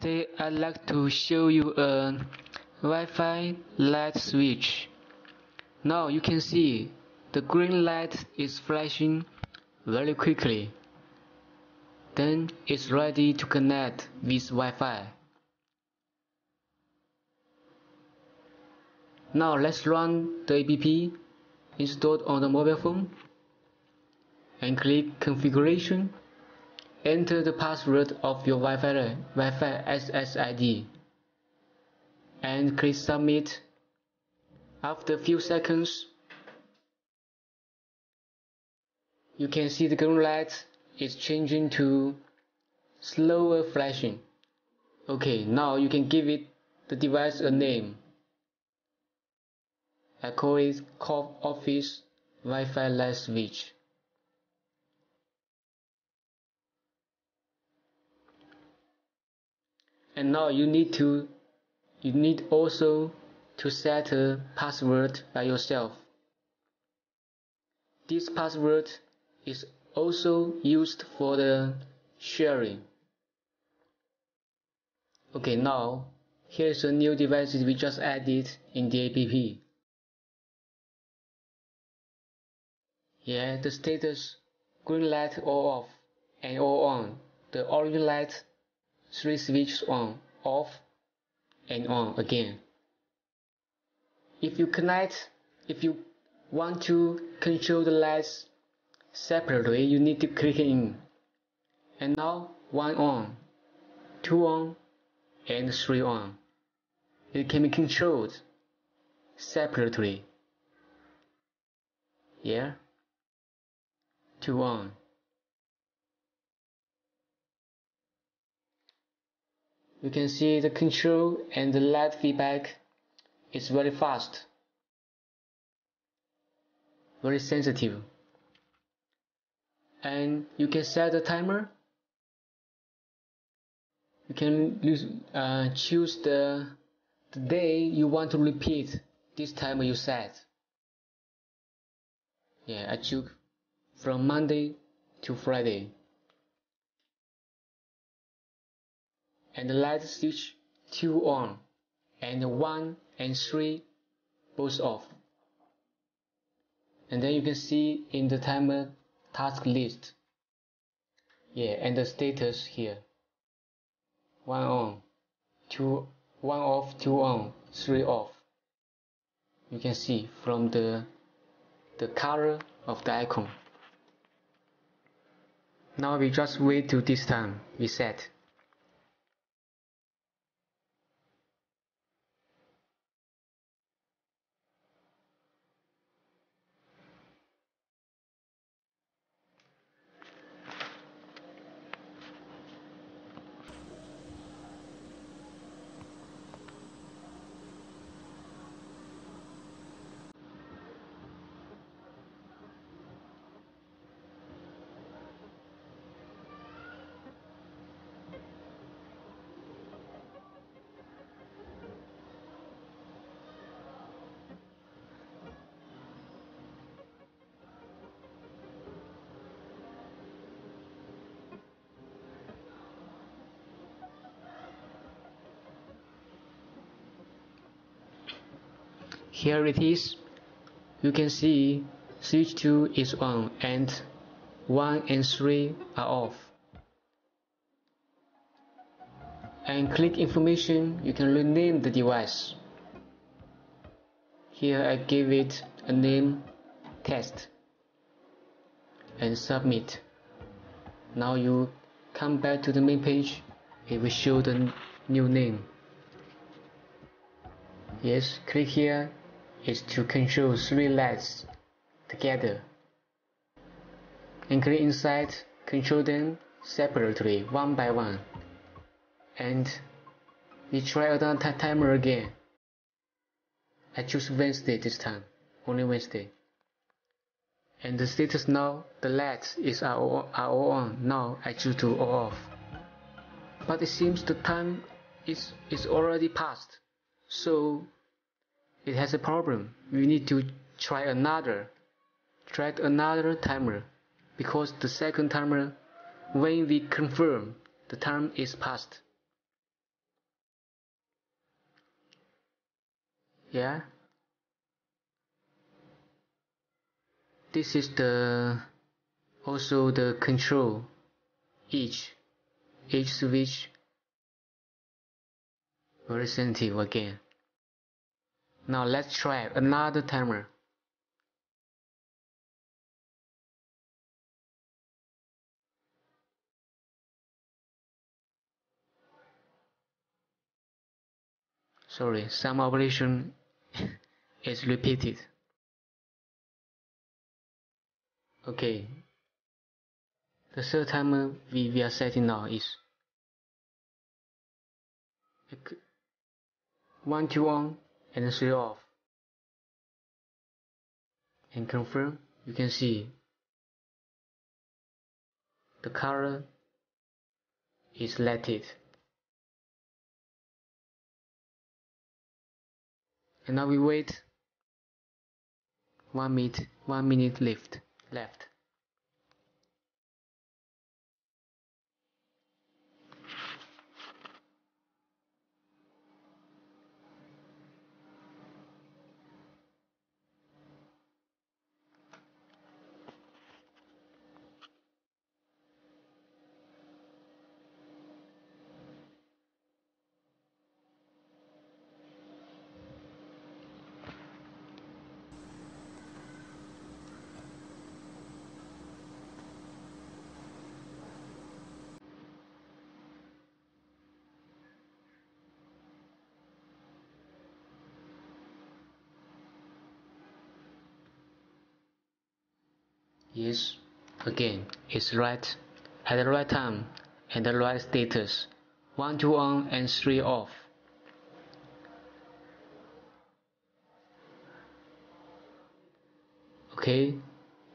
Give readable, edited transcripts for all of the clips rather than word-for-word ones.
Today I'd like to show you a Wi-Fi light switch. Now you can see the green light is flashing very quickly. Then it's ready to connect with Wi-Fi. Now let's run the app installed on the mobile phone and click Configuration. Enter the password of your Wi-Fi SSID and click Submit. After a few seconds, you can see the green light is changing to slower flashing. Okay, now you can give the device a name. I call it Office Wi-Fi light switch. And now you need also to set a password by yourself. This password is also used for the sharing. Okay, now here's a new device we just added in the app. Yeah, the status green light all off and all on. The orange light 3 switches on, off and on again. If you want to control the lights separately, you need to click in. And now 1 on, 2 on, and 3 on. It can be controlled separately. Yeah, 2 on. You can see the control and the light feedback is very fast, very sensitive. And you can set the timer. You can choose the day you want to repeat this timer you set. Yeah, I choose from Monday to Friday. And the light switch 2 on and 1 and 3 both off. And then you can see in the timer task list. Yeah, and the status here. 1 on, 1 off, 2 on, 3 off. You can see from the color of the icon. Now we just wait till this time reset. Here it is. You can see switch 2 is on and 1 and 3 are off. And click information, you can rename the device. Here I give it a name, test, and submit. Now you come back to the main page, it will show the new name. Yes, click here is to control 3 lights together. And click inside, control them separately, one by one. And we try another timer again. I choose Wednesday this time, only Wednesday. And the status now, the lights are all on. Now I choose to all off. But it seems the time is already passed. So it has a problem. We need to try another timer, because the second timer, when we confirm the time is passed, Yeah, this is also the control each switch very sensitive again. Now let's try another timer. Sorry, some operation is repeated. Okay, the third timer we are setting now is 1, 2 on and 3 off. And confirm, you can see the color is selected. And now we wait 1 minute left. Yes, again, it's right at the right time and the right status. 1, 2 on and 3 off. Okay,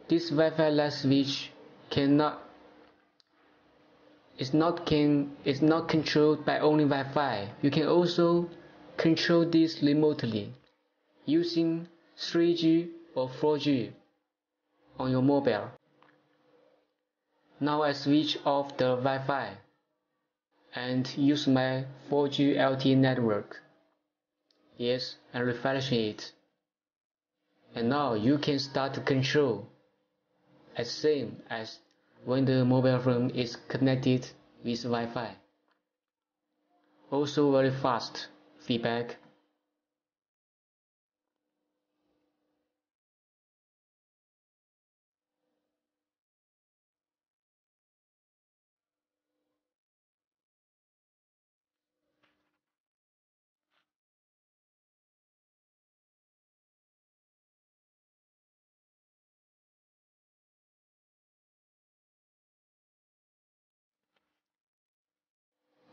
this Wi-Fi light switch is not controlled by only Wi-Fi. You can also control this remotely using 3G or 4G on your mobile. Now I switch off the Wi-Fi and use my 4G LTE network. Yes, and refreshing it. And now you can start to control as same as when the mobile phone is connected with Wi-Fi. Also very fast feedback.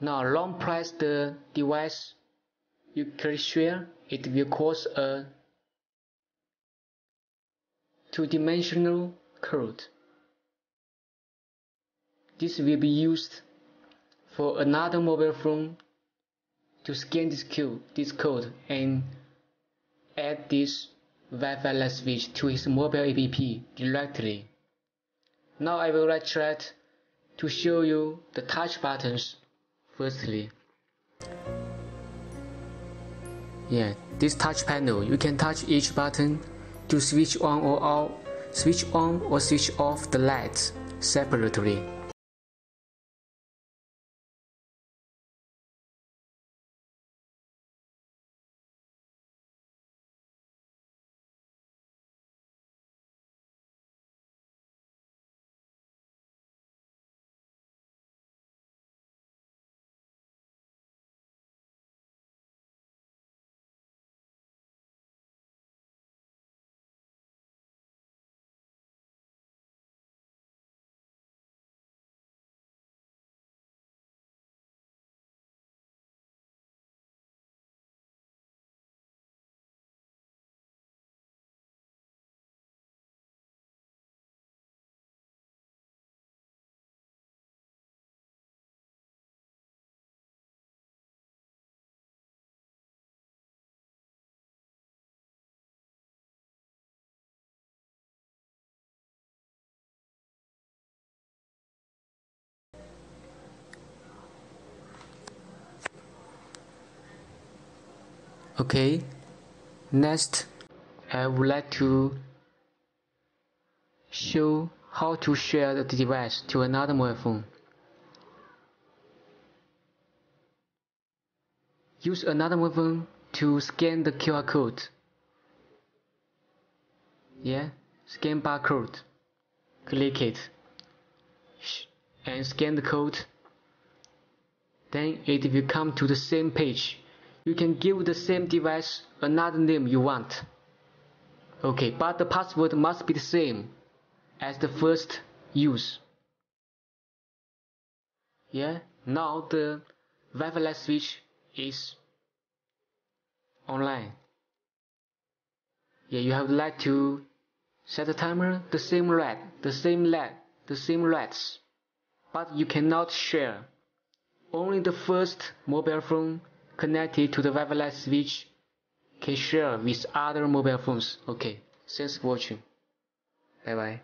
Now long press the device you can share, it will cause a two-dimensional code. This will be used for another mobile phone to scan this code and add this Wi-Fi light switch to his mobile app directly. Now I will right track to show you the touch buttons firstly. Yeah, this touch panel, you can touch each button to switch on or switch off the lights separately. Okay, Next, I would like to show how to share the device to another mobile phone. Use another mobile phone to scan the QR code. Scan barcode. Click it and scan the code. Then it will come to the same page. You can give the same device another name you want. Okay, but the password must be the same as the first use. Now the Wi-Fi light switch is online. You have the light to set the timer, the same lights, but you cannot share. Only the first mobile phone connected to the Wi-Fi light switch can share with other mobile phones. Okay, thanks for watching. Bye bye.